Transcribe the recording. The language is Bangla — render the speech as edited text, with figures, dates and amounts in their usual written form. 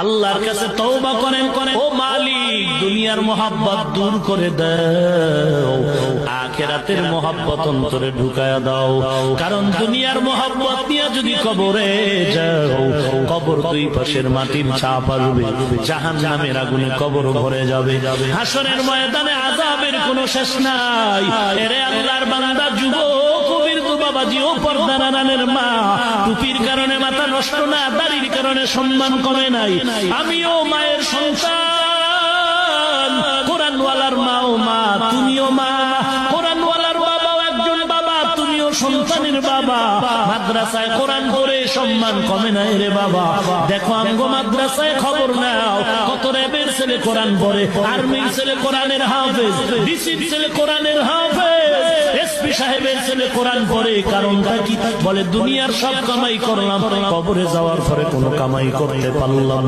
আল্লাহর কাছে তওবা করেন, ও মালিক দুনিয়ার মোহাব্বত দূর করে দাও, আখিরাতের মোহাব্বত অন্তরে ঢুকায়া দাও। কারণ দুনিয়ার মোহাব্বত নিয়ে যদি কবরে যাও, কবর দুই পাশের মাটির ছাপ আসবে, জাহান্নামের আগুনে কবর ভরে যাবে, হাসরের ময়দানে আযাবের কোনো শেষ নাই। এরে আল্লাহর বান্দা, যুবক বাবাজি ও পর্দার আড়ালের মা, টুপির কারণে মাথা নষ্ট না, দাড়ির কারণে সম্মান কমে নাই। আমিও মায়ের সন্তান, কোরআনওয়ালার মা ও মা, তুমিও মা, কোরআনওয়ালার বাবাও একজন বাবা, তুমিও সন্তানের বাবা। মাদ্রাসায় কোরআন পড়ে সম্মান কমে নাই রে বাবা। দেখো আমগো মাদ্রাসায় খবর নাও, কত র্যাবের ছেলে কোরআন পড়ে, আর্মির ছেলে কোরআনের হাফেজ, ডিসির ছেলে কোরআনের হাফেজ, এসপি সাহেবের ছেলে কোরআন পড়ে। কারণটা কি? বলে দুনিয়ার সব কামাই করলাম, কবরে যাওয়ার পরে কোনো কামাই করতে পারলাম